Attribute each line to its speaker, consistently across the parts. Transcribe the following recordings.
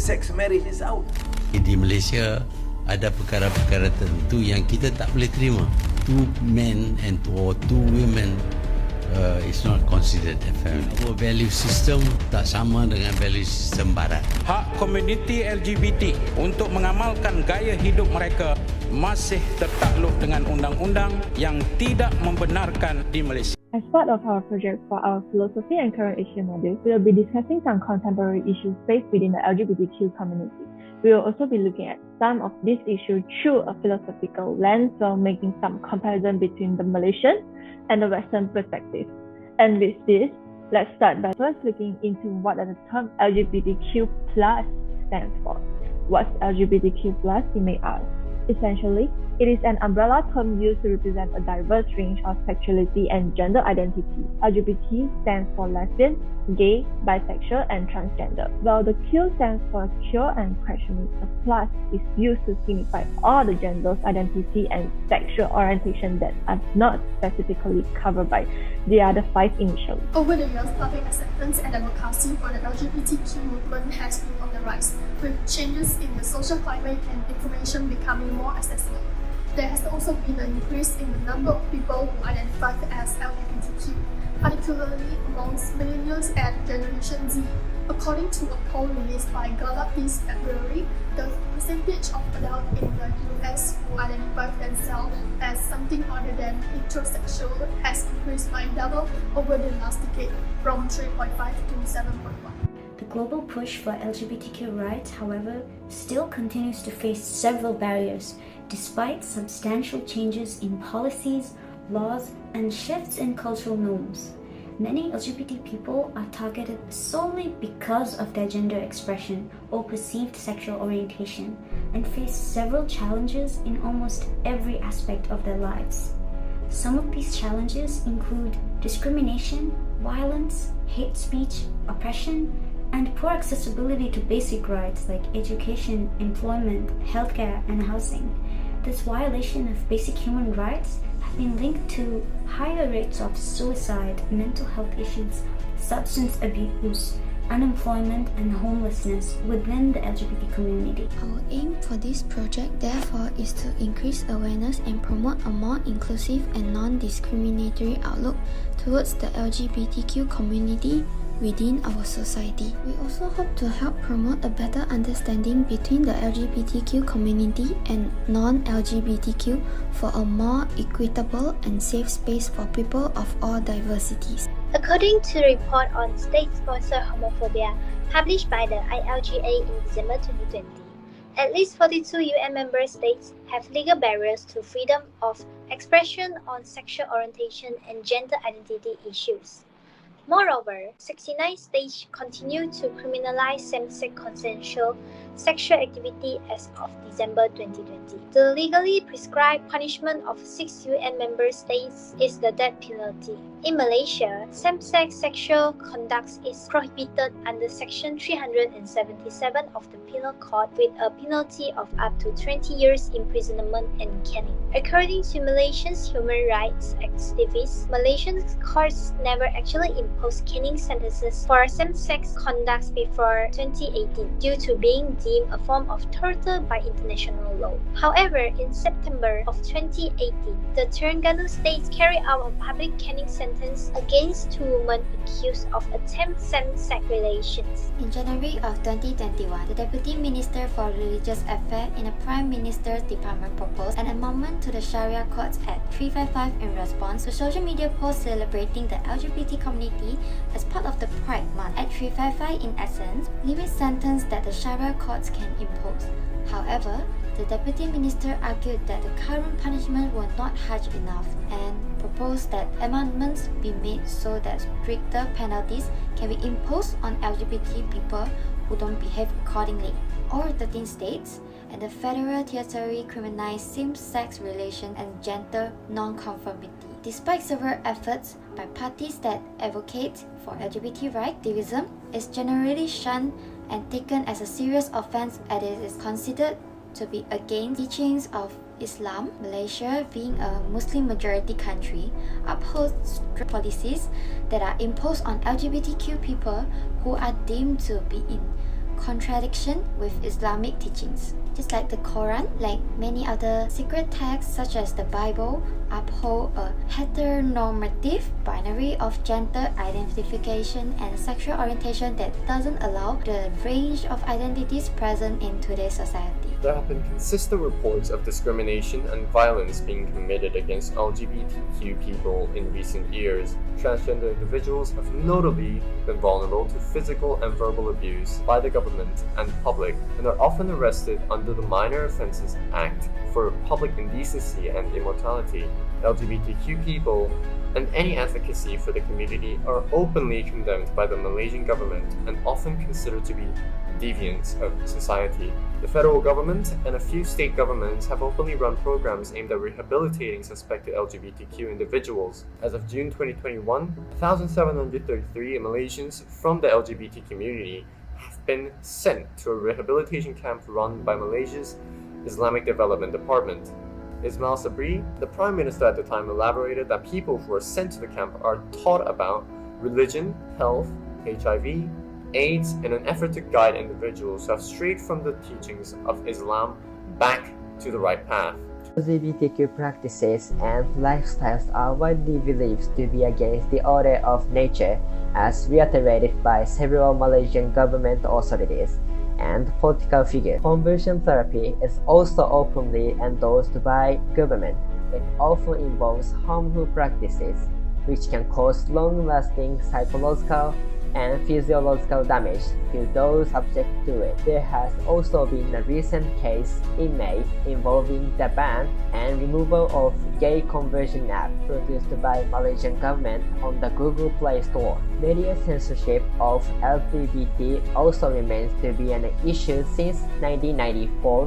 Speaker 1: same-sex marriage is out.
Speaker 2: Di Malaysia ada perkara-perkara tertentu yang kita tak boleh terima. Two men or two women is not considered a family. Our value system tak sama dengan value system barat.
Speaker 3: Hak komuniti LGBT untuk mengamalkan gaya hidup mereka masih tertakluk dengan undang-undang yang tidak membenarkan di Malaysia.
Speaker 4: As part of our project for our philosophy and current issue module, we will be discussing some contemporary issues faced within the LGBTQ community. We will also be looking at some of these issues through a philosophical lens while making some comparison between the Malaysian and the Western perspective. And with this, let's start by first looking into what the term LGBTQ+ stands for. What's LGBTQ+, you may ask? Essentially, it is an umbrella term used to represent a diverse range of sexuality and gender identity. LGBT stands for lesbian, gay, bisexual, and transgender, while the Q stands for queer and questioning. The plus is used to signify all the genders, identity, and sexual orientation that are not specifically covered by the other 5 initials.
Speaker 5: Over the years, public acceptance and advocacy for the LGBTQ movement has been on the rise, with changes in the social climate and information becoming more accessible. There has also been an increase in the number of people who identify as LGBTQ, particularly amongst millennials and Generation Z. According to a poll released by Gallup this February, the percentage of adults in the US who identify themselves as something other than heterosexual has increased by double over the last decade, from 3.5 to 7.1.
Speaker 6: The global push for LGBTQ rights, however, still continues to face several barriers, despite substantial changes in policies, laws, and shifts in cultural norms. Many LGBT people are targeted solely because of their gender expression or perceived sexual orientation, and face several challenges in almost every aspect of their lives. Some of these challenges include discrimination, violence, hate speech, oppression, and poor accessibility to basic rights like education, employment, healthcare, and housing. This violation of basic human rights have been linked to higher rates of suicide, mental health issues, substance abuse, unemployment, and homelessness within the LGBT community.
Speaker 7: Our aim for this project, therefore, is to increase awareness and promote a more inclusive and non-discriminatory outlook towards the LGBTQ community within our society. We also hope to help promote a better understanding between the LGBTQ community and non-LGBTQ for a more equitable and safe space for people of all diversities.
Speaker 8: According to the report on state-sponsored homophobia published by the ILGA in December 2020, at least 42 UN member states have legal barriers to freedom of expression on sexual orientation and gender identity issues. Moreover, 69 states continue to criminalize same-sex consensual sexual activity as of December 2020. The legally prescribed punishment of 6 UN member states is the death penalty. In Malaysia, same-sex sexual conduct is prohibited under Section 377 of the Penal Code with a penalty of up to 20 years imprisonment and caning. According to Malaysia's human rights activists, Malaysian courts never actually imposed caning sentences for same-sex conduct before 2018 due to being deemed a form of torture by international law. However, in September of 2018, the Terengganu state carried out a public caning sentence against 2 women accused of attempted same-sex relations.
Speaker 7: In January of 2021, the Deputy Minister for Religious Affairs in the Prime Minister's Department proposed an amendment to the Sharia Codes Act 355 in response to social media posts celebrating the LGBT community as part of the Pride Month. Act 355, in essence, limits sentence that the Sharia courts can impose. However, the Deputy Minister argued that the current punishment were not harsh enough and proposed that amendments be made so that stricter penalties can be imposed on LGBT people who don't behave accordingly. All 13 states and the Federal Territory criminalize same-sex relations and gender non-conformity. Despite several efforts by parties that advocate for LGBT rights, activism is generally shunned and taken as a serious offense as it is considered to be against teachings of Islam. Malaysia, being a Muslim majority country, upholds strict policies that are imposed on LGBTQ people who are deemed to be in contradiction with Islamic teachings. Just like the Quran, like many other sacred texts such as the Bible, uphold a heteronormative binary of gender identification and sexual orientation that doesn't allow the range of identities present in today's society.
Speaker 1: There have been consistent reports of discrimination and violence being committed against LGBTQ people in recent years. Transgender individuals have notably been vulnerable to physical and verbal abuse by the government and public, and are often arrested under the Minor Offences Act for public indecency and immorality. LGBTQ people and any advocacy for the community are openly condemned by the Malaysian government and often considered to be deviants of society. The federal government and a few state governments have openly run programs aimed at rehabilitating suspected LGBTQ individuals. As of June 2021, 1,733 Malaysians from the LGBT community have been sent to a rehabilitation camp run by Malaysia's Islamic Development Department. Ismail Sabri, the Prime Minister at the time, elaborated that people who are sent to the camp are taught about religion, health, HIV, AIDS in an effort to guide individuals who have strayed from the teachings of Islam back to the right path.
Speaker 9: LGBTQ practices and lifestyles are widely believed to be against the order of nature, as reiterated by several Malaysian government authorities and political figures. Conversion therapy is also openly endorsed by government. It often involves harmful practices, which can cause long-lasting psychological and physiological damage to those subject to it. There has also been a recent case in May involving the ban and removal of gay conversion app produced by Malaysian government on the Google Play Store. Media censorship of LGBT also remains to be an issue since 1994,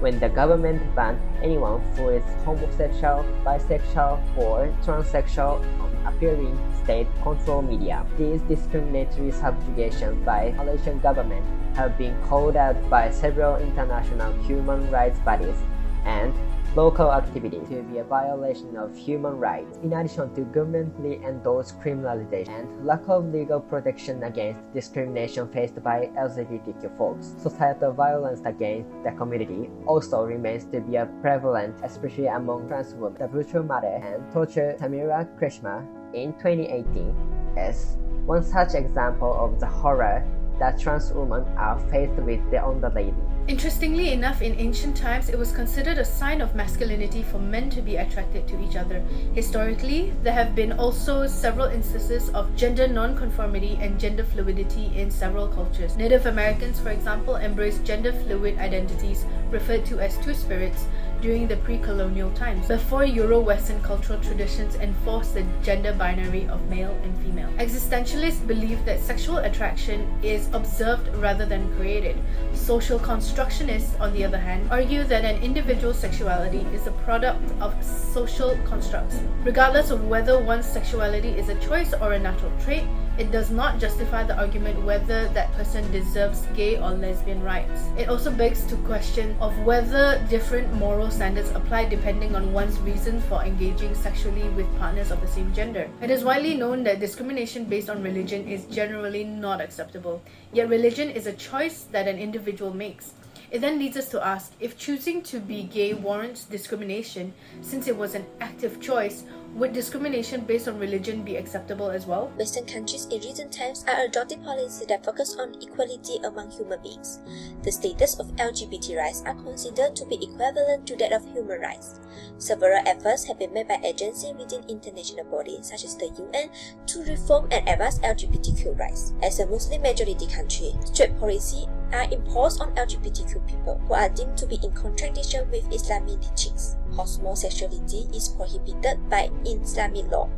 Speaker 9: when the government banned anyone who is homosexual, bisexual, or transsexual from appearing state-controlled media. These discriminatory subjugations by Malaysian government have been called out by several international human rights bodies and local activities to be a violation of human rights. In addition to governmentally endorsed criminalization and lack of legal protection against discrimination faced by LGBTQ folks, societal violence against the community also remains to be prevalent, especially among trans women. The brutal murder and torture Samira Krishna in 2018 is one such example of the horror that trans women are faced with on the daily.
Speaker 10: Interestingly enough, in ancient times, it was considered a sign of masculinity for men to be attracted to each other. Historically, there have been also several instances of gender non-conformity and gender fluidity in several cultures. Native Americans, for example, embraced gender fluid identities referred to as two-spirits during the pre-colonial times, before Euro-Western cultural traditions enforced the gender binary of male and female. Existentialists believe that sexual attraction is observed rather than created. Social constructionists, on the other hand, argue that an individual's sexuality is a product of social constructs. Regardless of whether one's sexuality is a choice or a natural trait, it does not justify the argument whether that person deserves gay or lesbian rights. It also begs to question of whether different moral standards apply depending on one's reason for engaging sexually with partners of the same gender. It is widely known that discrimination based on religion is generally not acceptable, yet religion is a choice that an individual makes. It then leads us to ask, if choosing to be gay warrants discrimination, since it was an active choice, would discrimination based on religion be acceptable as well?
Speaker 11: Western countries in recent times are adopting policies that focus on equality among human beings. The status of LGBT rights are considered to be equivalent to that of human rights. Several efforts have been made by agencies within international bodies such as the UN to reform and advance LGBTQ rights. As a Muslim majority country, strict policies are imposed on LGBTQ people who are deemed to be in contradiction with Islamic teachings. Homosexuality is prohibited by Islamic law,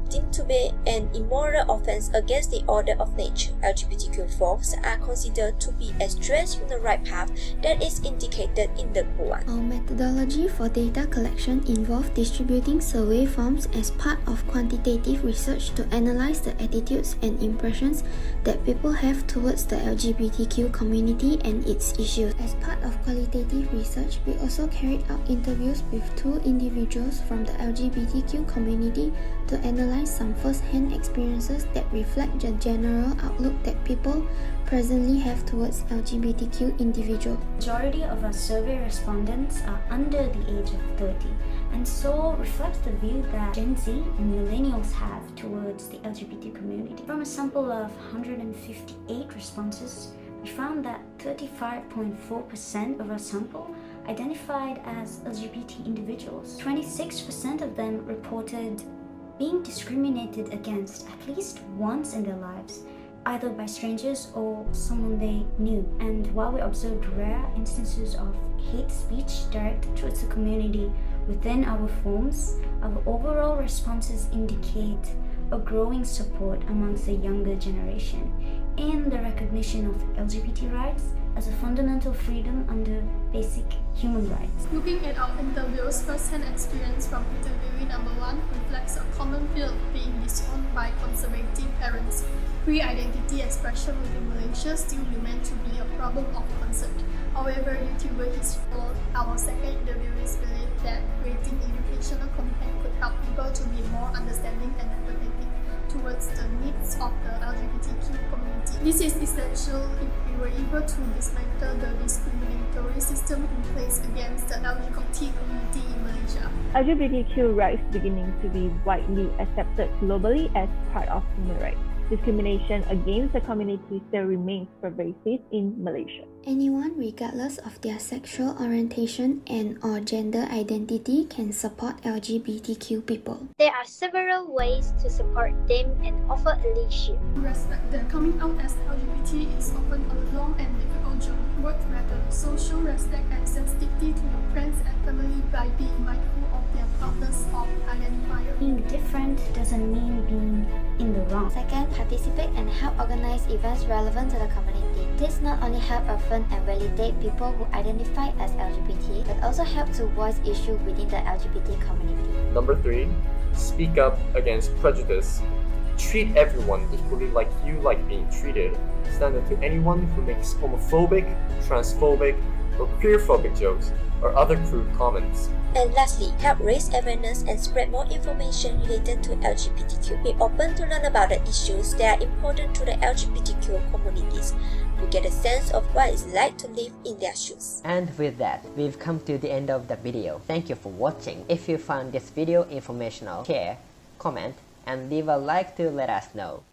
Speaker 11: deemed to be an immoral offense against the order of nature. LGBTQ folks are considered to be estranged from the right path that is indicated in the Quran.
Speaker 12: Our methodology for data collection involves distributing survey forms as part of quantitative research to analyze the attitudes and impressions that people have towards the LGBTQ community and its issues. As part of qualitative research, we also carried out interviews with with 2 individuals from the LGBTQ community to analyze some first-hand experiences that reflect the general outlook that people presently have towards LGBTQ individuals.
Speaker 6: Majority of our survey respondents are under the age of 30, and so reflects the view that Gen Z and millennials have towards the LGBT community. From a sample of 158 responses, we found that 35.4% of our sample identified as LGBT individuals. 26% of them reported being discriminated against at least once in their lives, either by strangers or someone they knew. And while we observed rare instances of hate speech directed towards the community within our forms, our overall responses indicate a growing support amongst the younger generation in the recognition of LGBT rights as a fundamental freedom under basic human rights.
Speaker 5: Looking at our interviews, first-hand experience from interviewee number 1 reflects a common fear of being disowned by conservative parents. Pre-identity expression within Malaysia still remains to be a problem of concern. However, YouTuber Hisful, our second interviewee, believe that creating educational content could help people to be more understanding and empathetic towards the needs of the LGBTQ community. This is essential if we were able to dismantle the discriminatory system in place against the LGBT community in Malaysia.
Speaker 4: LGBTQ rights beginning to be widely accepted globally as part of human rights. Discrimination against the community still remains pervasive in Malaysia.
Speaker 12: Anyone, regardless of their sexual orientation and/or gender identity, can support LGBTQ people.
Speaker 8: There are several ways to support them and offer allyship.
Speaker 5: Respect that coming out as LGBT is often a long and difficult journey. Words matter. Social respect and sensitivity to your friends and family by being mindful of their partners or identifier.
Speaker 6: Being different doesn't mean being in the wrong.
Speaker 7: Second, participate and help organize events relevant to the community. This not only help affirm and validate people who identify as LGBT, but also help to voice issues within the LGBT community.
Speaker 1: Number 3, speak up against prejudice. Treat everyone equally like you like being treated. Stand up to anyone who makes homophobic, transphobic, or queerphobic jokes or other crude comments.
Speaker 11: And lastly, help raise awareness and spread more information related to LGBTQ. Be open to learn about the issues that are important to the LGBTQ communities to get a sense of what it's like to live in their shoes.
Speaker 9: And with that, we've come to the end of the video. Thank you for watching. If you found this video informational, share, comment, and leave a like to let us know.